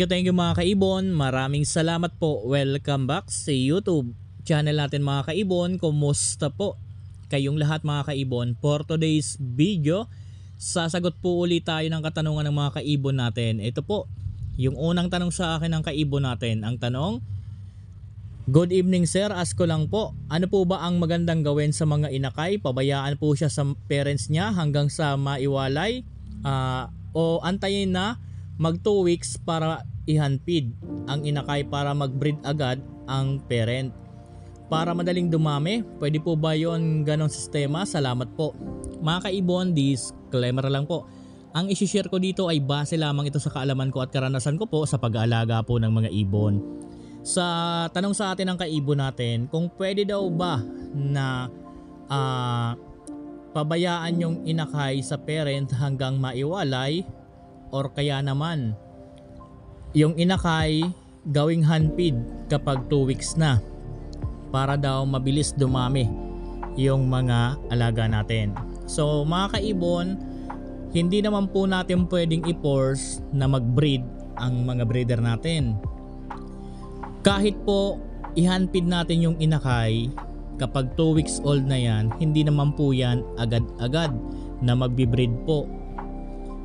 Thank you mga kaibon. Maraming salamat po. Welcome back sa YouTube channel natin mga kaibon. Kumusta po kayong lahat mga kaibon? For today's video, sasagot po ulit tayo ng katanungan ng mga kaibon natin. Ito po, yung unang tanong sa akin ng kaibon natin. Ang tanong, good evening sir, ask ko lang po, ano po ba ang magandang gawin sa mga inakay? Pabayaan po siya sa parents niya hanggang sa maiwalay o antayin na mag 2 weeks para ihanpid ang inakay para mag-breed agad ang parent para madaling dumami? Pwede po ba yon ganong sistema? Salamat po. Mga kaibon, disclaimer lang po, ang isi-share ko dito ay base lamang ito sa kaalaman ko at karanasan ko po sa pag-aalaga po ng mga ibon. Sa tanong sa atin ng kaibon natin, kung pwede daw ba na pabayaan yung inakay sa parent hanggang maiwalay, or kaya naman yung inakay gawing hanpid kapag 2 weeks na para daw mabilis dumami yung mga alaga natin. So mga kaibon, hindi naman po natin pwedeng i-force na mag-breed ang mga breeder natin. Kahit po ihanpid natin yung inakay kapag 2 weeks old na yan, hindi naman po yan agad-agad na magbi-breed po.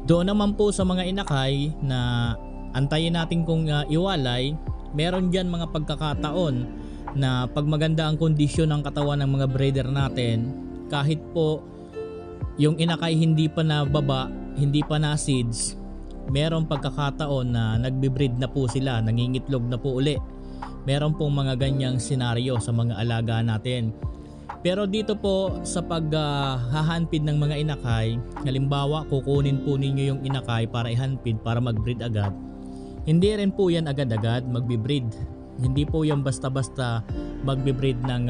Doon naman po sa mga inakay na antayin natin kung iwalay, meron dyan mga pagkakataon na pag maganda ang kondisyon ng katawan ng mga breeder natin, kahit po yung inakay hindi pa na baba, hindi pa na seeds, meron pagkakataon na nagbe-breed na po sila, nangingitlog na po uli. Meron pong mga ganyang senaryo sa mga alaga natin. Pero dito po sa paghahanpid ng mga inakay, halimbawa kukunin po ninyo yung inakay para ihanpid para mag-breed agad, hindi rin po yan agad-agad magbe-breed. Hindi po yan basta-basta magbe-breed ng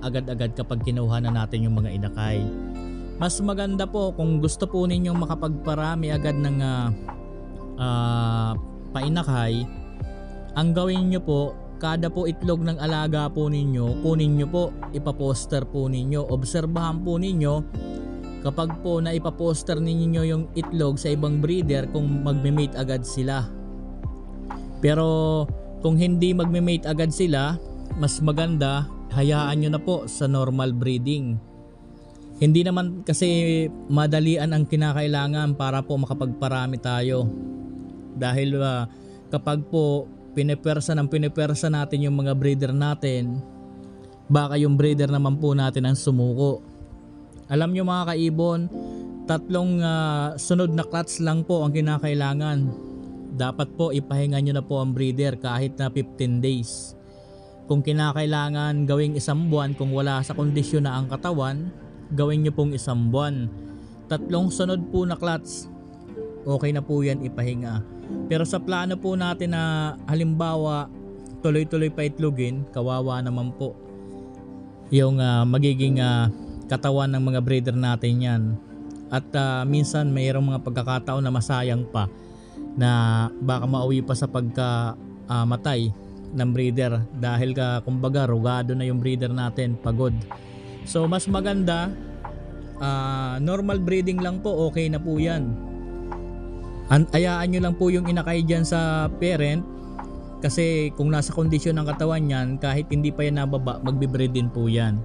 agad-agad kapag kinuha na natin yung mga inakay. Mas maganda po kung gusto po ninyong makapagparami agad ng painakay, ang gawin nyo po, kada po itlog ng alaga po ninyo, kunin nyo po, ipaposter po ninyo, obserbahan po ninyo kapag po na ipaposter ninyo yung itlog sa ibang breeder kung magme-mate agad sila. Pero kung hindi magme-mate agad sila, mas maganda hayaan nyo na po sa normal breeding. Hindi naman kasi madalian ang kinakailangan para po makapagparami tayo. Dahil kapag po pinipersa natin yung mga breeder natin, baka yung breeder naman po natin ang sumuko. Alam nyo mga kaibon, 3 sunod na clutch lang po ang kinakailangan. Dapat po ipahinga nyo na po ang breeder kahit na 15 days. Kung kinakailangan gawing 1 buwan, kung wala sa kondisyon na ang katawan, gawin nyo pong 1 buwan. 3 sunod po na clutch, okay na po yan ipahinga. Pero sa plano po natin na halimbawa tuloy-tuloy pa itlogin, kawawa naman po yung magiging katawan ng mga breeder natin yan. At minsan mayroong mga pagkakataon na masayang pa na baka mauwi pa sa pagkamatay ng breeder dahil kumbaga rugado na yung breeder natin, pagod. So mas maganda normal breeding lang po, okay na po yan. Ayaan nyo lang po yung inakay dyan sa parent, kasi kung nasa kondisyon ng katawan yan, kahit hindi pa yan nababa, magbe-breed din po yan.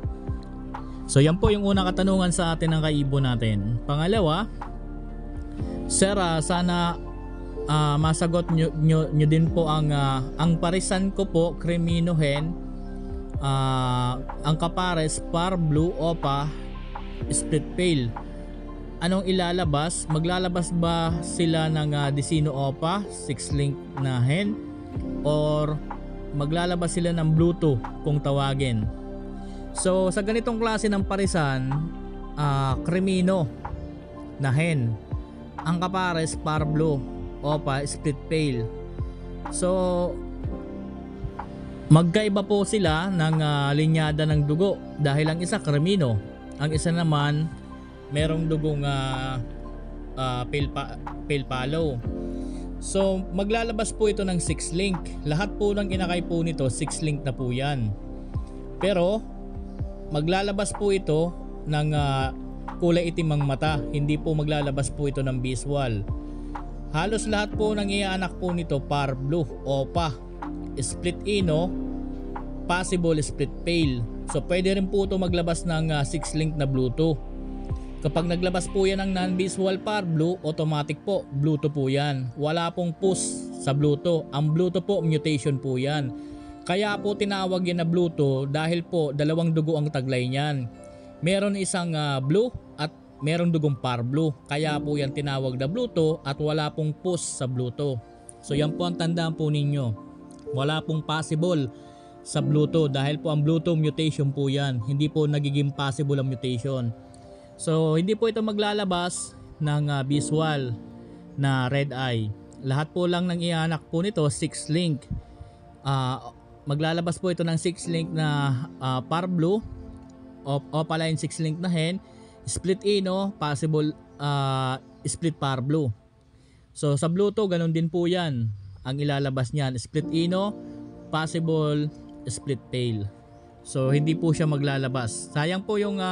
So yan po yung unang katanungan sa atin ng kaibon natin. Pangalawa, sir, sana masagot nyo din po ang parisan ko po, Cremino hen, ang kapares par blue opa split pale. Anong ilalabas? Maglalabas ba sila ng Desino Opa 6 link na hen, or maglalabas sila ng Bluetooth kung tawagin? So sa ganitong klase ng parisan, Cremino na hen, ang kapares par blue opa split pale. So magkaiba po sila ng linyada ng dugo dahil ang isa Cremino, ang isa naman merong dugong pale palo. So maglalabas po ito ng 6 link. Lahat po ng inakay po nito 6 link na po yan. Pero maglalabas po ito ng kulay itim ang mata. Hindi po maglalabas po ito ng visual. Halos lahat po ng ianak po nito par blue, OPA, split ino, possible split pale. So pwede rin po ito maglabas ng 6 link na Bluetooth. Kapag naglabas po yan ng non-visual par blue, automatic po Bluetooth po yan. Wala pong push sa Bluetooth. Ang Bluetooth po mutation po yan. Kaya po tinawag yan na Bluetooth dahil po dalawang dugo ang taglay niyan. Meron isang blue at merong dugong par blue. Kaya po yan tinawag na Bluetooth at wala pong push sa Bluetooth. So yan po ang tandaan po ninyo. Wala pong possible sa Bluetooth dahil po ang Bluetooth mutation po yan. Hindi po nagiging possible ang mutation. So hindi po ito maglalabas ng visual na red eye. Lahat po lang ng ianak po nito 6 link. Maglalabas po ito ng 6 link na par blue, opaline 6 link na hen, split ino, possible split par blue. So sa Bluetooth ganun din po yan. Ang ilalabas niyan split ino, possible split pale. So hindi po siya maglalabas. Sayang po yung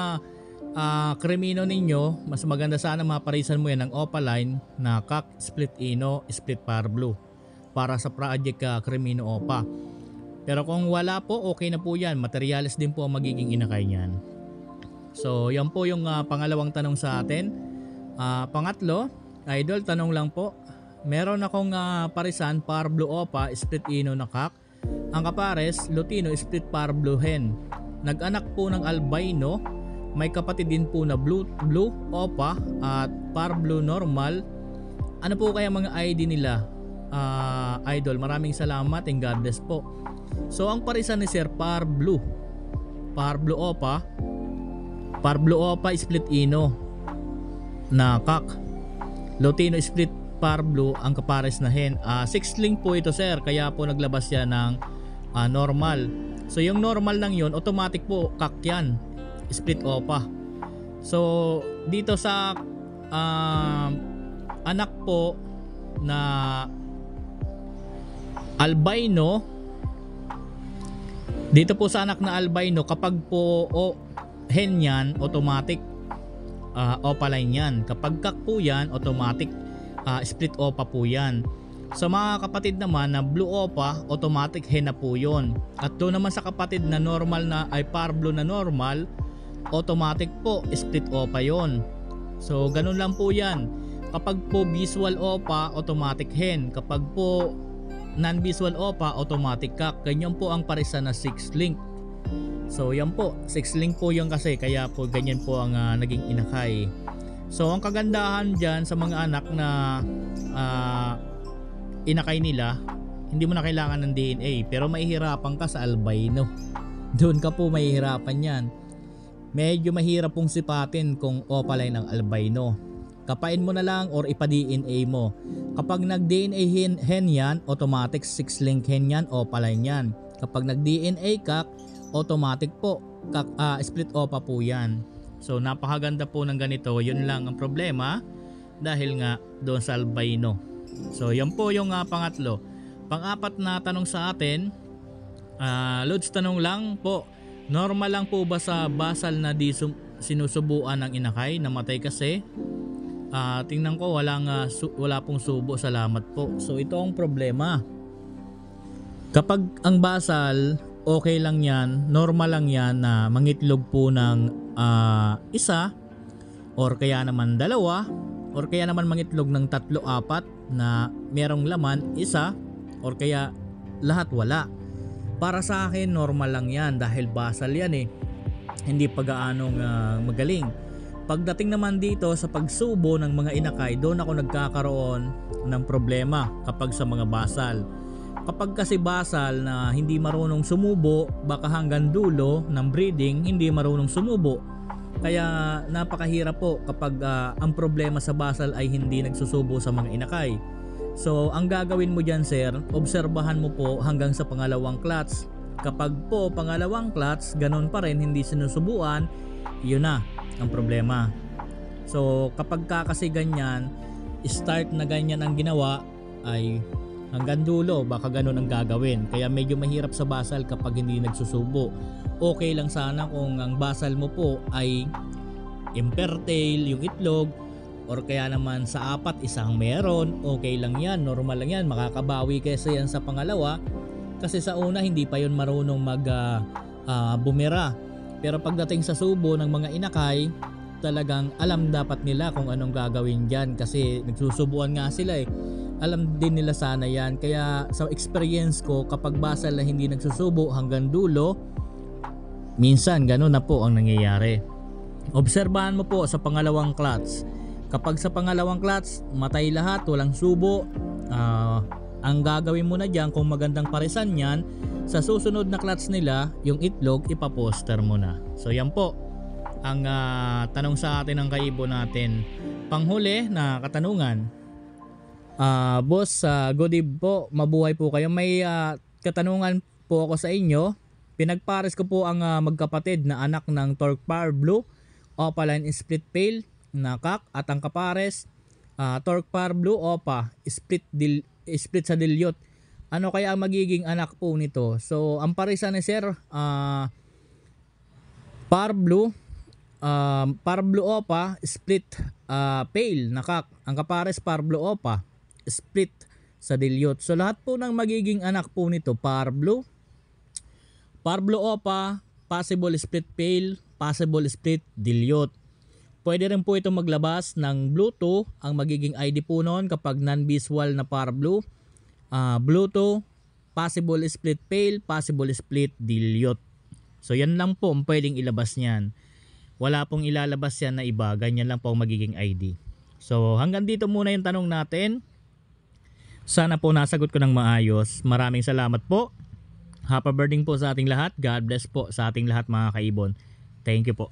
Cremino ninyo. Mas maganda sana maparisan mo yan ng opaline na kak split ino, split par blue para sa project Cremino Opa. Pero kung wala po, okay na po yan. Materials din po ang magiging inakay niyan. So yan po yung pangalawang tanong sa atin. Pangatlo, idol, tanong lang po. Meron akong parisan par blue opa, split ino na kak. Ang kapares, lutino, split par blue hen. Nag-anak po ng albino. May kapatid din po na blue opa at par blue normal. Ano po kaya mga ID nila? Idol, maraming salamat and God bless po. So ang parisan ni Sir par blue opa, split ino na kak. Lutino split par blue ang kapares na hen. 6 link po ito sir, kaya po naglabas yan ng normal. So yung normal lang yun, automatic po kak yan, split opa. So dito sa anak po na albino, dito po sa anak na albino, kapag po hen yan, automatic opaline yan. Kapag kak po yan, automatic split opa po yan. Sa mga kapatid naman na blue opa, automatic hen na po yun. At doon naman sa kapatid na normal na ay par blue na normal, automatic po split opa yon. So ganun lang po yan. Kapag po visual opa, automatic hen. Kapag po non-visual opa, automatic kak. Ganyan po ang parisan na 6 link. So yan po, 6 link po yung kasi, kaya po ganyan po ang naging inakay. So ang kagandahan dyan sa mga anak na inakay nila, hindi mo na kailangan ng DNA, pero mahihirapan ka sa albino. Doon ka po mahihirapan yan. Medyo mahirap pong sipatin kung opaline ang albino. Kapain mo na lang or ipa-DNA mo. Kapag nag-DNA hen yan, automatic 6 link hen yan, opaline yan. Kapag nag-DNA kak, automatic po split opa po yan. So napakaganda po ng ganito. Yun lang ang problema dahil nga doon sa albino. So yan po yung pangatlo. Pang-apat na tanong sa atin, Lods, tanong lang po, normal lang po ba sa basal na di sinusubuan ng inakay? Namatay kasi. Tingnan ko wala pong subo, salamat po. So ito ang problema. Kapag ang basal, okay lang yan, normal lang yan na mangitlog po ng isa or kaya naman dalawa or kaya naman mangitlog ng 3-4 na merong laman isa or kaya lahat wala. Para sa akin normal lang yan dahil basal yan eh, hindi pa gaanong magaling. Pagdating naman dito sa pagsubo ng mga inakay, doon ako nagkakaroon ng problema kapag sa mga basal. Kapag kasi basal na hindi marunong sumubo, baka hanggang dulo ng breeding hindi marunong sumubo. Kaya napakahirap po kapag ang problema sa basal ay hindi nagsusubo sa mga inakay. So ang gagawin mo dyan sir, obserbahan mo po hanggang sa pangalawang clutch. Kapag po pangalawang clutch, ganun pa rin hindi sinusubuan, yun na ang problema. So kapag kasi ganyan, start na ganyan ang ginawa, ay hanggang dulo baka ganun ang gagawin. Kaya medyo mahirap sa basal kapag hindi nagsusubo. Okay lang sana kung ang basal mo po ay infertile yung itlog or kaya naman sa 4 isang meron, okay lang yan, normal lang yan, makakabawi kesa yan sa pangalawa kasi sa una hindi pa yon marunong bumira. Pero pagdating sa subo ng mga inakay, talagang alam dapat nila kung anong gagawin dyan kasi nagsusubuan nga sila eh. Alam din nila sana yan. Kaya sa experience ko, kapag basal na hindi nagsusubo hanggang dulo, minsan ganun na po ang nangyayari. Obserbahan mo po sa pangalawang clutch. Kapag sa pangalawang clutch, matay lahat, walang subo, ang gagawin mo na dyan kung magandang parisan yan, sa susunod na clutch nila, yung itlog ipaposter mo na. So yan po ang tanong sa atin ng kaibo natin. Panghuli na katanungan, boss, good eve po, mabuhay po kayo. May katanungan po ako sa inyo. Pinagpares ko po ang magkapatid na anak ng Torque Power Blue, Opaline Split Pail na kak, at ang kapares Torque Power Blue Opa split sa dilyot. Ano kaya ang magiging anak po nito? So ang parisan ni sir, Power Blue Opa split pail na kak. Ang kapares Power Blue Opa split sa dilyot. So lahat po ng magiging anak po nito, Power Blue Opa, possible split pail, possible split dilyot. Pwede rin po ito maglabas ng Bluetooth. Ang magiging ID po noon kapag non-visual na Power Blue, Bluetooth, possible split pail, possible split dilyot. So yan lang po ang pwedeng ilabas niyan. Wala pong ilalabas yan na iba. Ganyan lang po ang magiging ID. So hanggang dito muna yung tanong natin. Sana po nasagot ko ng maayos. Maraming salamat po. Happy birthday po sa ating lahat. God bless po sa ating lahat mga kaibon. Thank you po.